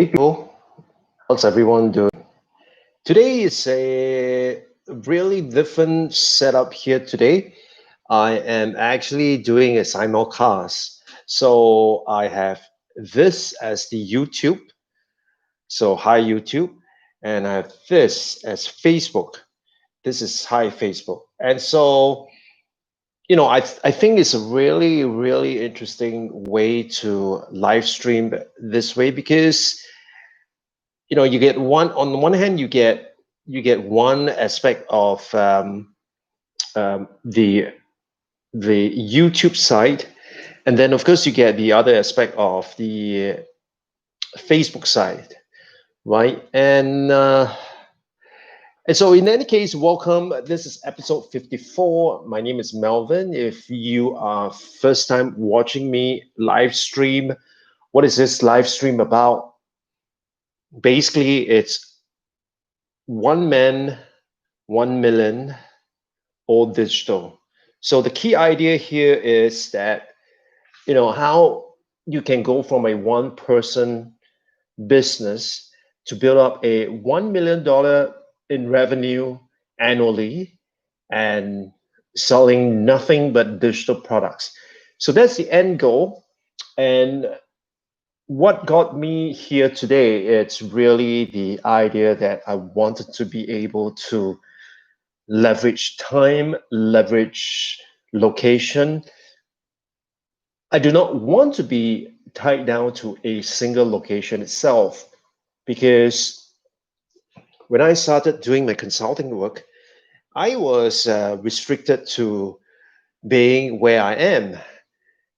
Hey people, how's everyone doing? Today is a really different setup here today. I am actually doing a simulcast. So I have this as the YouTube, so hi YouTube, and I have this as Facebook. This is hi Facebook. And so, I think it's a really interesting way to live stream this way because you get one on the one hand you get one aspect of the YouTube side, and then of course you get the other aspect of the Facebook side, right? And so in any case, welcome. This is episode 54. My name is Melvin. If you are first time watching me live stream, what is this live stream about? Basically, it's one man, 1 million, all digital. So the key idea here is that how you can go from a one person business to build up a $1 million in revenue annually and selling nothing but digital products. So that's the end goal. And what got me here today, it's really the idea that I wanted to be able to leverage time, leverage location. I do not want to be tied down to a single location itself because when I started doing my consulting work, I was restricted to being where I am.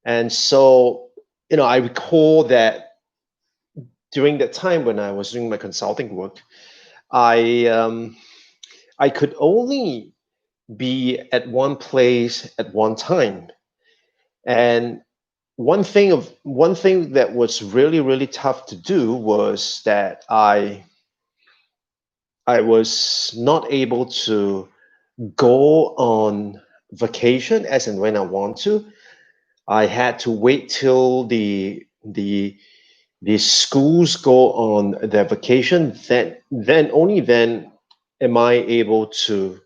And so, I recall that during that time when I was doing my consulting work, I I could only be at one place at one time. And one thing that was really tough to do was that I was not able to go on vacation as and when I want to. I had to wait till the schools go on their vacation. Then only then am I able to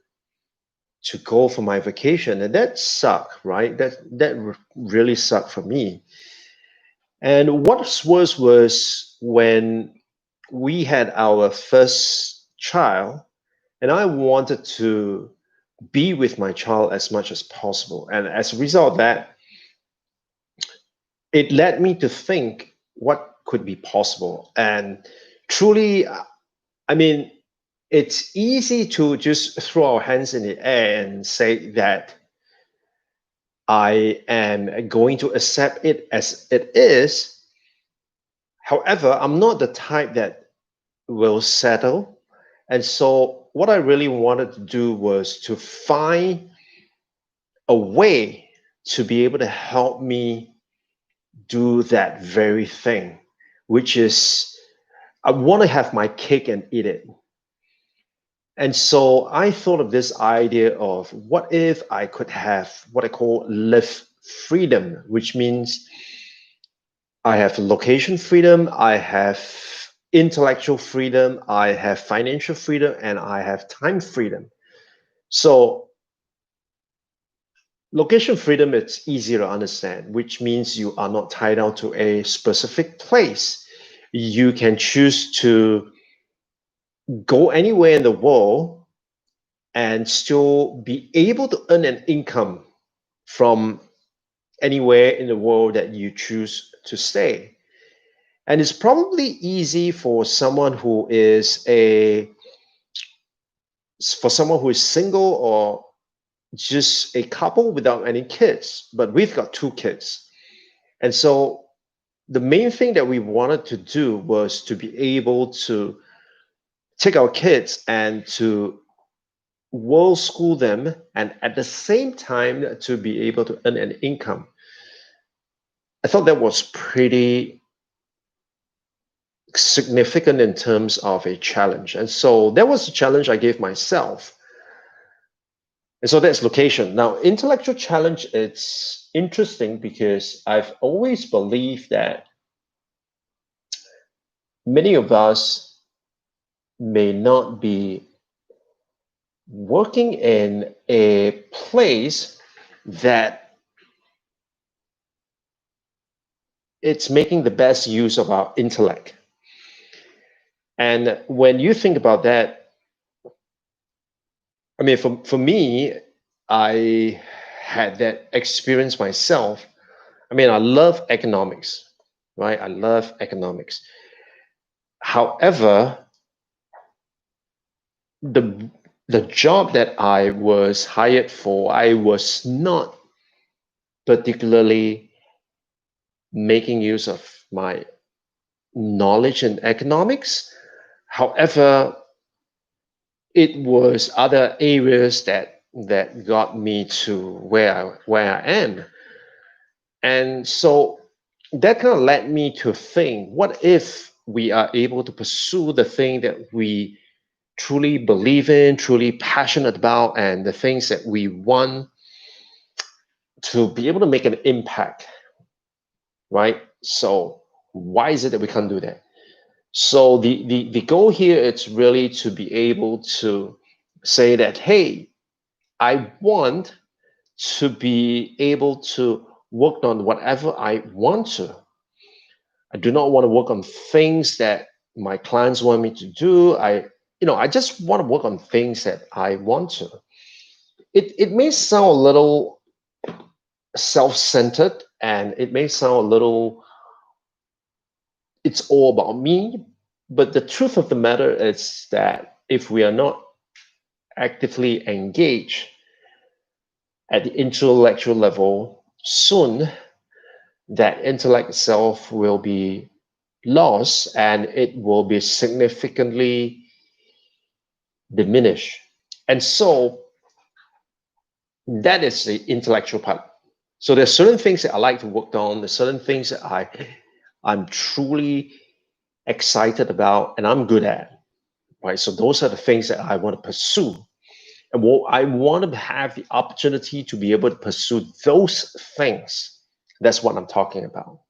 go for my vacation, and that sucked, right? That really sucked for me. And what's worse was when we had our first child, and I wanted to be with my child as much as possible. And as a result of that, it led me to think what could be possible. And truly, I mean, it's easy to just throw our hands in the air and say that I am going to accept it as it is. However, I'm not the type that will settle. And so, what I really wanted to do was to find a way to be able to help me do that very thing, which is I want to have my cake and eat it. And so I thought of this idea of what if I could have what I call live freedom, which means I have location freedom, I have intellectual freedom, I have financial freedom, and I have time freedom. So location freedom, it's easier to understand, which means you are not tied down to a specific place. You can choose to go anywhere in the world and still be able to earn an income from anywhere in the world that you choose to stay. And it's probably easy for someone who is single or just a couple without any kids, but we've got two kids. And so the main thing that we wanted to do was to be able to take our kids and to world school them, and at the same time to be able to earn an income. I thought that was pretty significant in terms of a challenge. And so that was a challenge I gave myself. And so that's location. Now, intellectual challenge, it's interesting because I've always believed that many of us may not be working in a place that it's making the best use of our intellect. And when you think about that, I mean, for me, I had that experience myself. I mean, I love economics, right? I love economics. However, the the job that I was hired for, I was not particularly making use of my knowledge in economics. However, it was other areas that got me to where I am. And so that kind of led me to think, what if we are able to pursue the thing that we truly believe in, truly passionate about, and the things that we want to be able to make an impact, right? So why is it that we can't do that? So the goal here is really to be able to say that, hey, I want to be able to work on whatever I want to. I do not want to work on things that my clients want me to do. I just want to work on things that I want to. It may sound a little self-centered, and it may sound a little, it's all about me. But the truth of the matter is that if we are not actively engaged at the intellectual level, soon that intellect itself will be lost and it will be significantly diminished. And so that is the intellectual part. So there's certain things that I like to work on, there's certain things that I'm truly excited about and I'm good at, right? So those are the things that I want to pursue. And what I want to have the opportunity to be able to pursue those things. That's what I'm talking about.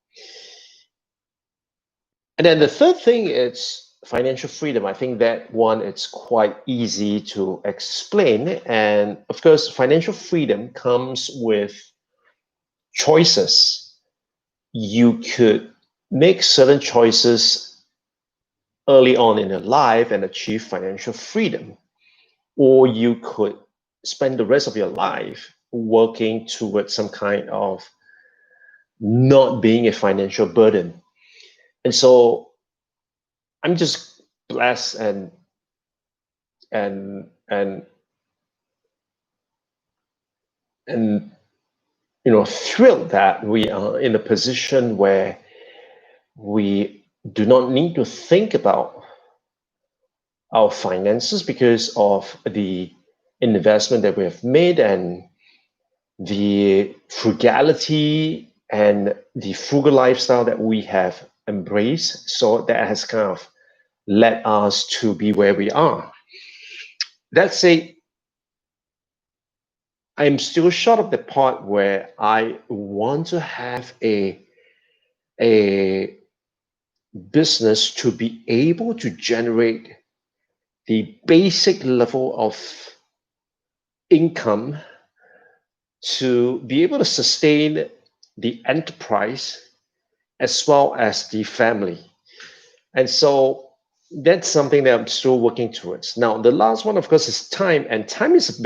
And then the third thing is financial freedom. I think that one it's quite easy to explain. And of course, financial freedom comes with choices. You could make certain choices early on in your life and achieve financial freedom, or you could spend the rest of your life working towards some kind of not being a financial burden. And so I'm just blessed and and and thrilled that we are in a position where we do not need to think about our finances because of the investment that we have made and the frugality and the frugal lifestyle that we have embraced. So that has kind of led us to be where we are. That said, I'm still short of the part where I want to have a business to be able to generate the basic level of income to be able to sustain the enterprise as well as the family. And so that's something that I'm still working towards. Now, the last one, of course, is time, and time is a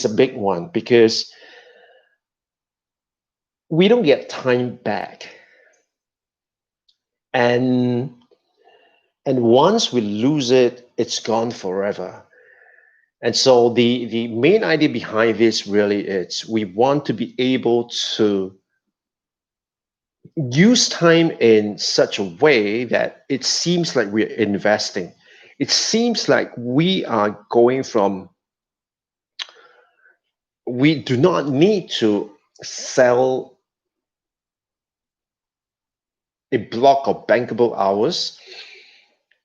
big one because we don't get time back. And once we lose it, it's gone forever. And so the main idea behind this really is we want to be able to use time in such a way that it seems like we're investing. It seems like we are going from, we do not need to sell a block of bankable hours.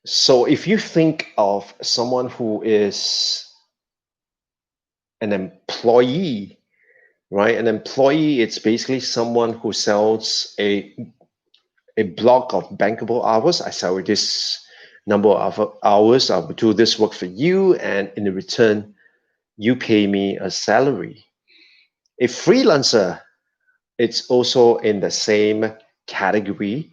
So if you think of someone who is an employee, right? An employee, it's basically someone who sells a block of bankable hours. I salary this number of hours. I will do this work for you, and in return, you pay me a salary. A freelancer, it's also in the same category,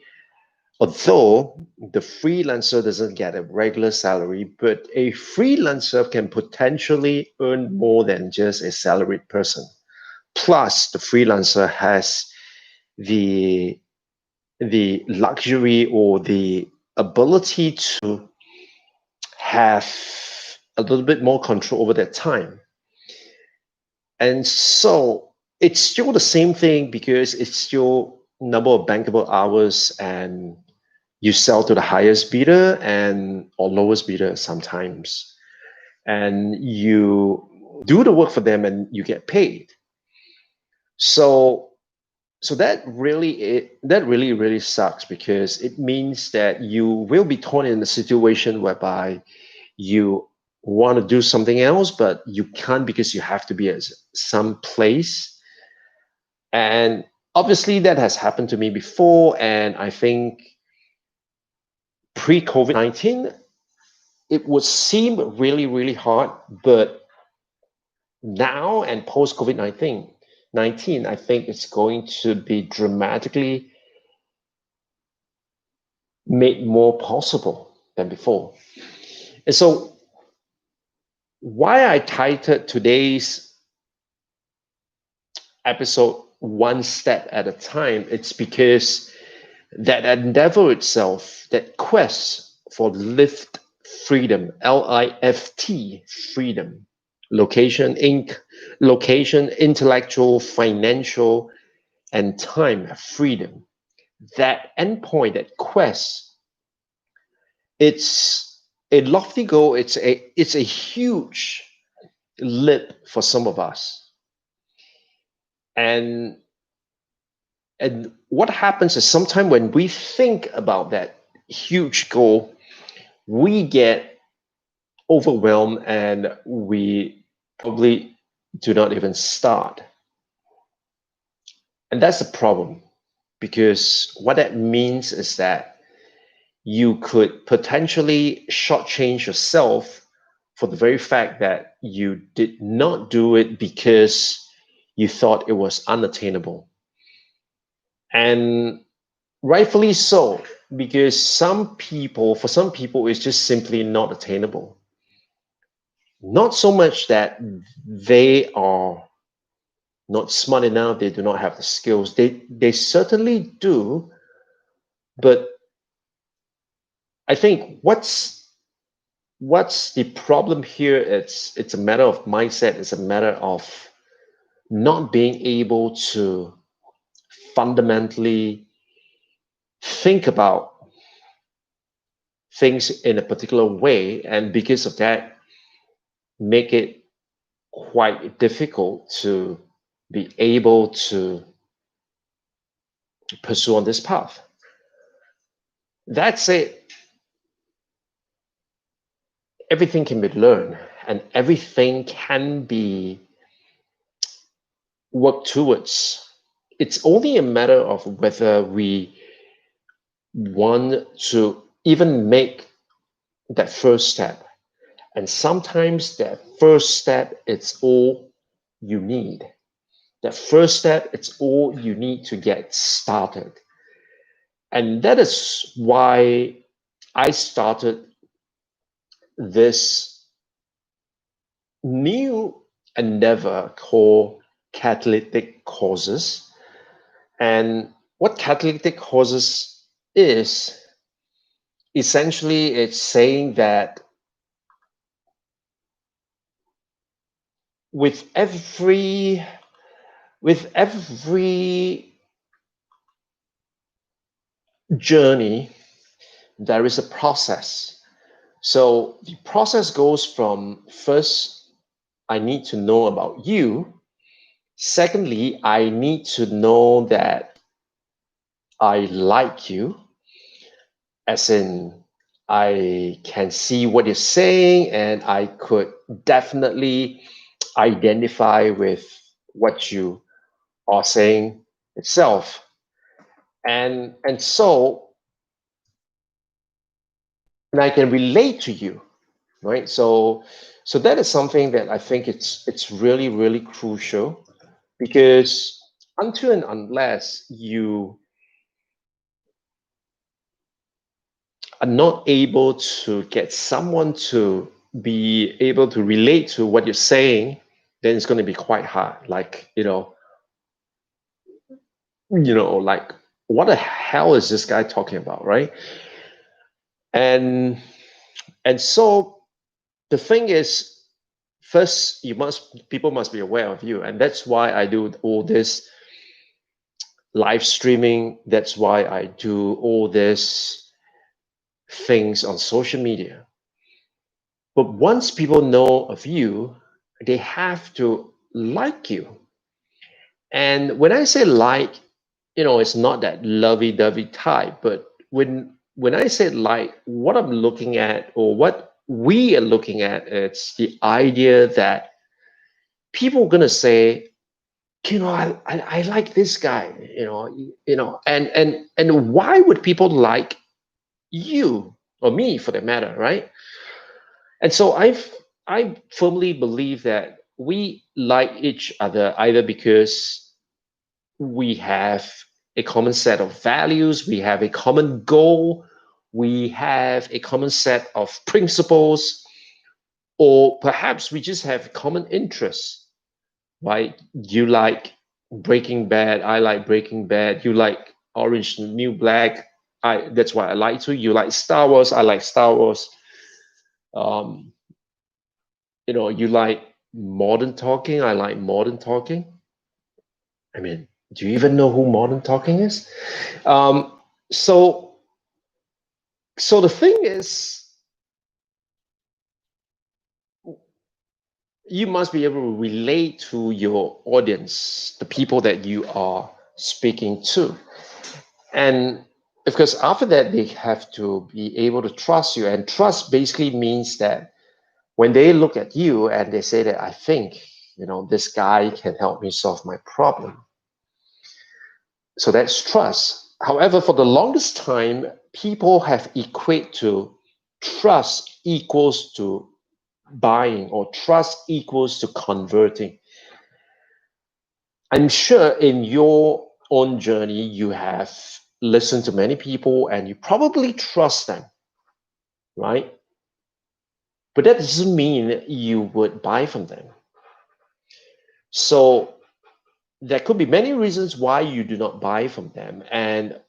although the freelancer doesn't get a regular salary, but a freelancer can potentially earn more than just a salaried person. Plus, the freelancer has the luxury or the ability to have a little bit more control over their time. And so it's still the same thing because it's still number of bankable hours, and you sell to the highest bidder and or lowest bidder sometimes. And you do the work for them and you get paid. So that really sucks, because it means that you will be torn in a situation whereby you want to do something else, but you can't because you have to be at some place. And obviously that has happened to me before. And I think pre-COVID-19, it would seem really hard, but now and post-COVID-19, I think it's going to be dramatically made more possible than before. And so why I titled today's episode One Step at a Time, it's because that endeavor itself, that quest for lived freedom, LIFT, freedom, location, intellectual, financial, and time freedom, that endpoint, that quest, it's a lofty goal. It's a huge leap for some of us. And what happens is sometimes when we think about that huge goal, we get overwhelmed and we probably do not even start. And that's the problem, because what that means is that you could potentially shortchange yourself for the very fact that you did not do it because you thought it was unattainable. And rightfully so, because for some people, it's just simply not attainable. Not so much that they are not smart enough, they do not have the skills. They certainly do, but I think what's the problem here? It's a matter of mindset. It's a matter of not being able to fundamentally think about things in a particular way, and because of that, make it quite difficult to be able to pursue on this path. That said, everything can be learned and everything can be worked towards. It's only a matter of whether we want to even make that first step. And sometimes that first step, it's all you need. That first step, it's all you need to get started. And that is why I started this new endeavor called catalytic causes. And what catalytic causes is, essentially, it's saying that with every journey, there is a process. So the process goes from, first, I need to know about you. Secondly, I need to know that I like you, as in I can see what you're saying and I could definitely identify with what you are saying itself. And and I can relate to you, right? So that is something that I think it's really really crucial, because until and unless you are not able to get someone to be able to relate to what you're saying, then it's going to be quite hard. Like, like, what the hell is this guy talking about, right? And and so the thing is, first people must be aware of you, and that's why I do all this live streaming. That's why I do all this things on social media. But once people know of you, they have to like you. And when I say like, it's not that lovey-dovey type, but when I say like, what I'm looking at, or what we are looking at, it's the idea that people are gonna say, I like this guy, and why would people like you or me for that matter, right? And so I firmly believe that we like each other either because we have a common set of values, we have a common goal, we have a common set of principles, or perhaps we just have common interests, right? You like Breaking Bad, I like Breaking Bad, you like Orange New Black, that's why I like to. You like Star Wars, I like Star Wars. Um, you like modern talking, I like modern talking. I mean, do you even know who modern talking is? Um, so so the thing is, you must be able to relate to your audience, the people that you are speaking to. And of course, after that, they have to be able to trust you. And trust basically means that when they look at you and they say that, I think, this guy can help me solve my problem. So that's trust. However, for the longest time, people have equate to trust equals to buying, or trust equals to converting. I'm sure in your own journey, you have listened to many people and you probably trust them, right? But that doesn't mean you would buy from them. So there could be many reasons why you do not buy from them. And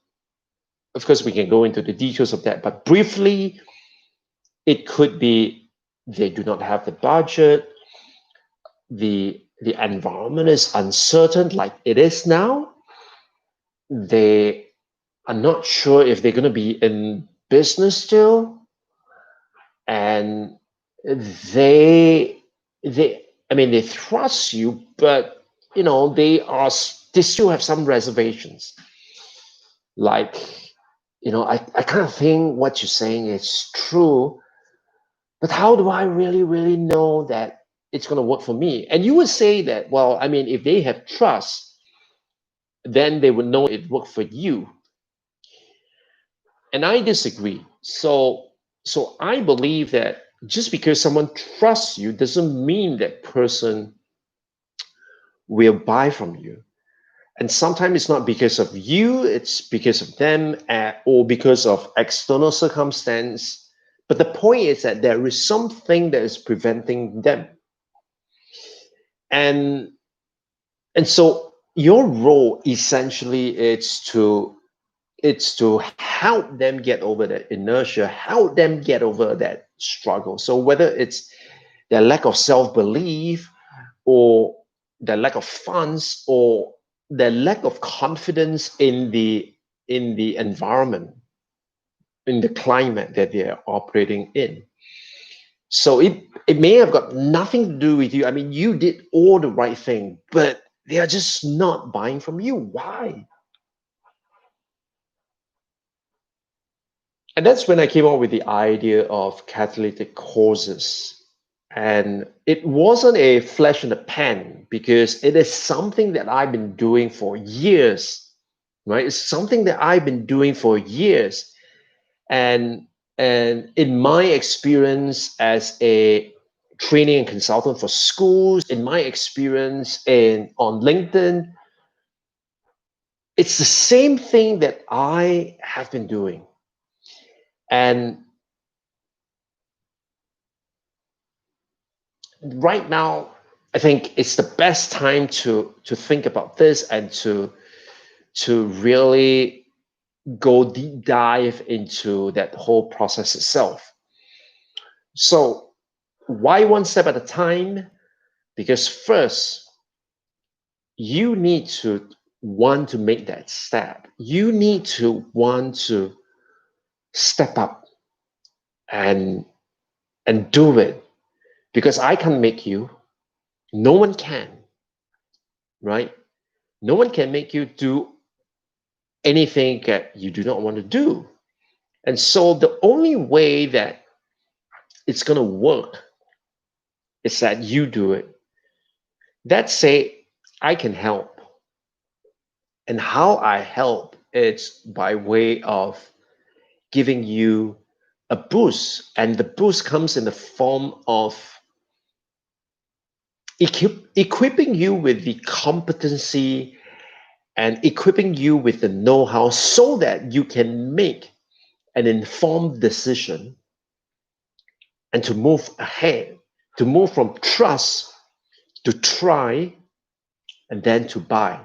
of course, we can go into the details of that. But briefly, it could be they do not have the budget, the environment is uncertain like it is now. They are not sure if they're going to be in business still, and they I mean, they trust you, but they still have some reservations. Like, I kind of think what you're saying is true, but how do I really really know that it's going to work for me? And you would say that, well, I mean, if they have trust, then they would know it worked for you. And I disagree. So I believe that just because someone trusts you doesn't mean that person will buy from you. And sometimes it's not because of you, it's because of them, or because of external circumstance. But the point is that there is something that is preventing them. And and so your role essentially it's to help them get over that inertia, help them get over that struggle. So whether it's their lack of self-belief, or their lack of funds, or their lack of confidence in the environment, in the climate that they are operating in. So it may have got nothing to do with you. I mean, you did all the right thing, but they are just not buying from you. Why? And that's when I came up with the idea of catalytic causes. And it wasn't a flash in the pan, because it is something that I've been doing for years. right? It's something that I've been doing for years. And in my experience as a training and consultant for schools, in my experience in on LinkedIn, it's the same thing that I have been doing. And right now, I think it's the best time to think about this and to really go deep dive into that whole process itself. So why one step at a time? Because first, you need to want to make that step. You need to want to step up and do it. Because I can't make you. No one can, right? No one can make you do anything that you do not want to do. And so the only way that it's going to work is that you do it. That's say I can help. And how I help it's by way of giving you a boost. And the boost comes in the form of equipping you with the competency and equipping you with the know-how so that you can make an informed decision and to move ahead, to move from trust to try and then to buy.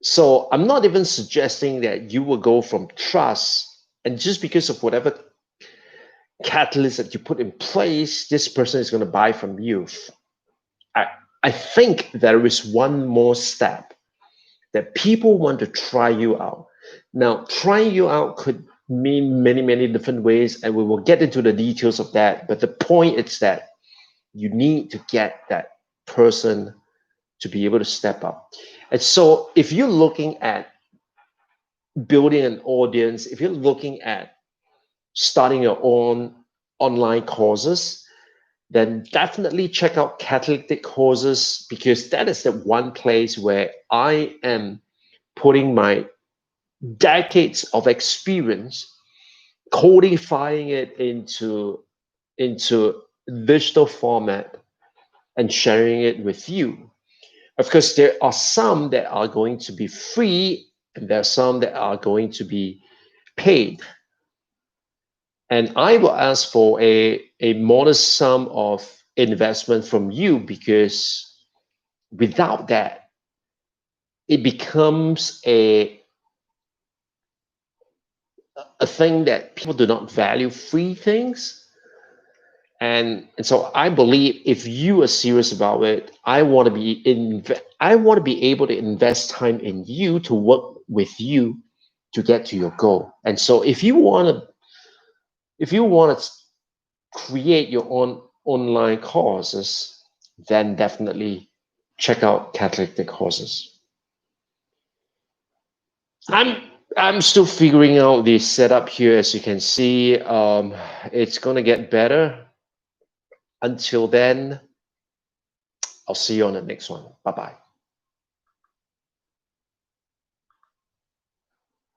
So I'm not even suggesting that you will go from trust and just because of whatever catalyst that you put in place, this person is going to buy from you. I, I think there is one more step that people want to try you out. Now, trying you out could mean many, many different ways, and we will get into the details of that. But the point is that you need to get that person to be able to step up. And so if you're looking at building an audience, if you're looking at starting your own online courses, then definitely check out Catalytic Courses because that is the one place where I am putting my decades of experience, codifying it into digital format and sharing it with you. Of course, there are some that are going to be free, and there are some that are going to be paid. And I will ask for a modest sum of investment from you because without that, it becomes a thing that people do not value free things. And so I believe if you are serious about it, I want to be able to invest time in you to work with you to get to your goal. And so if you want to create your own online courses, then definitely check out Catalytic Courses. I'm still figuring out the setup here. As you can see, it's gonna get better. Until then, I'll see you on the next one. Bye bye.